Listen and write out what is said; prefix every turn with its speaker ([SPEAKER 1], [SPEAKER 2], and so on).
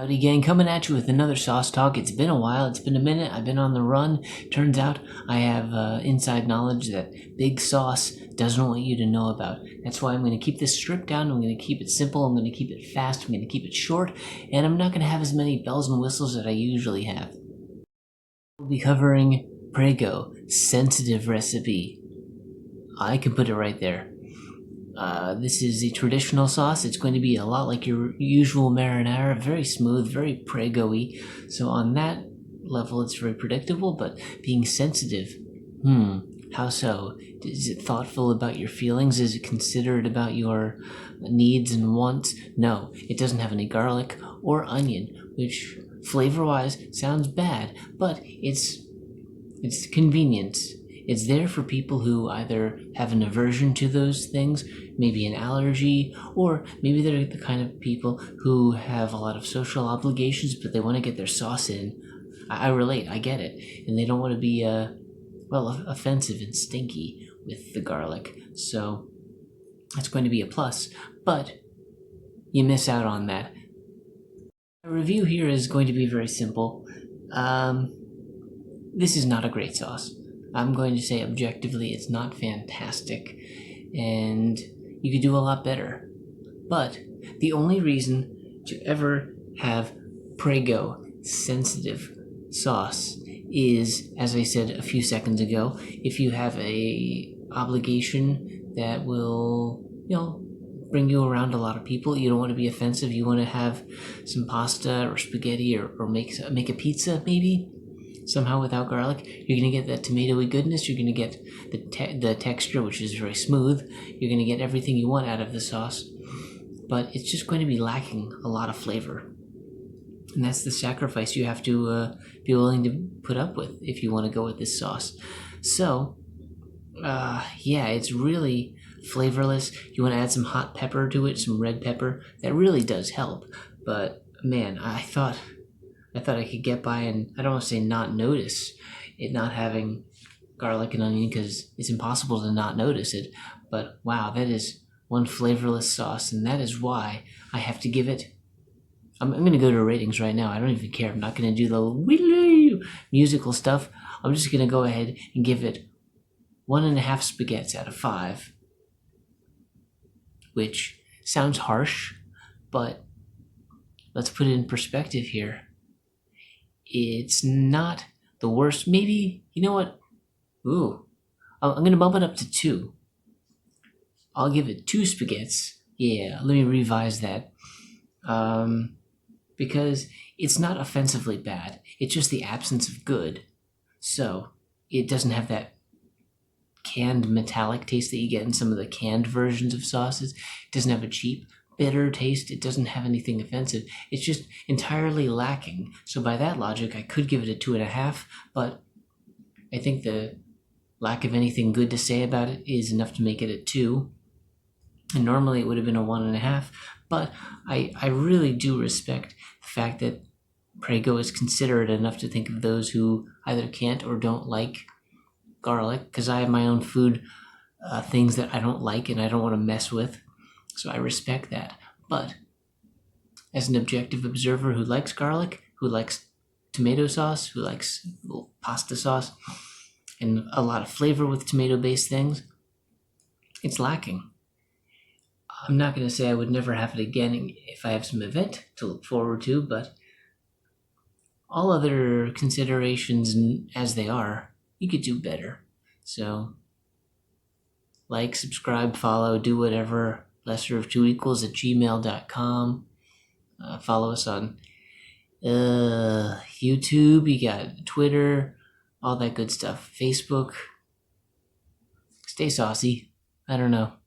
[SPEAKER 1] Howdy gang, coming at you with another sauce talk. It's been a while, it's been a minute, I've been on the run. Turns out I have inside knowledge that Big Sauce doesn't want you to know about. That's why I'm going to keep this stripped down, I'm going to keep it simple, I'm going to keep it fast, I'm going to keep it short, and I'm not going to have as many bells and whistles that I usually have. We'll be covering Prego, sensitive recipe. I can put it right there. This is a traditional sauce. It's going to be a lot like your usual marinara, very smooth, very Prego-y. So on that level, it's very predictable, but being sensitive, how so? Is it thoughtful about your feelings? Is it considerate about your needs and wants? No, it doesn't have any garlic or onion, which flavor-wise sounds bad, but it's convenience. It's there for people who either have an aversion to those things, maybe an allergy, or maybe they're the kind of people who have a lot of social obligations, but they want to get their sauce in. I relate, I get it. And they don't want to be, offensive and stinky with the garlic. So that's going to be a plus. But you miss out on that. My review here is going to be very simple. This is not a great sauce. I'm going to say objectively it's not fantastic, and you could do a lot better. But the only reason to ever have Prego sensitive sauce is, as I said a few seconds ago, if you have a obligation that will, bring you around a lot of people, you don't want to be offensive, you want to have some pasta or spaghetti or make a pizza maybe, somehow without garlic, you're going to get that tomatoey goodness, you're going to get the texture, which is very smooth, you're going to get everything you want out of the sauce, but it's just going to be lacking a lot of flavor. And that's the sacrifice you have to be willing to put up with if you want to go with this sauce. So, it's really flavorless. You want to add some hot pepper to it, some red pepper, that really does help. But man, I thought I could get by and I don't want to say not notice it not having garlic and onion, because it's impossible to not notice it. But wow, that is one flavorless sauce, and that is why I have to give it. I'm going to go to ratings right now. I don't even care. I'm not going to do the musical stuff. I'm just going to go ahead and give it 1.5 spaghettis out of 5, which sounds harsh, but let's put it in perspective here. It's not the worst. Maybe, you know what? I'm going to bump it up to 2. I'll give it 2 spaghettis. Yeah, let me revise that. Because it's not offensively bad. It's just the absence of good. So it doesn't have that canned metallic taste that you get in some of the canned versions of sauces. It doesn't have a cheap bitter taste. It doesn't have anything offensive. It's just entirely lacking. So by that logic, I could give it a 2.5, but I think the lack of anything good to say about it is enough to make it a 2. And normally it would have been a 1.5, but I really do respect the fact that Prego is considerate enough to think of those who either can't or don't like garlic, because I have my own food things that I don't like and I don't want to mess with. So I respect that. But as an objective observer who likes garlic, who likes tomato sauce, who likes pasta sauce, and a lot of flavor with tomato-based things, it's lacking. I'm not going to say I would never have it again if I have some event to look forward to, but all other considerations as they are, you could do better. So, like, subscribe, follow, do whatever. lesserof2equals@gmail.com. Follow us on YouTube, you got Twitter, all that good stuff. Facebook. Stay saucy. I don't know.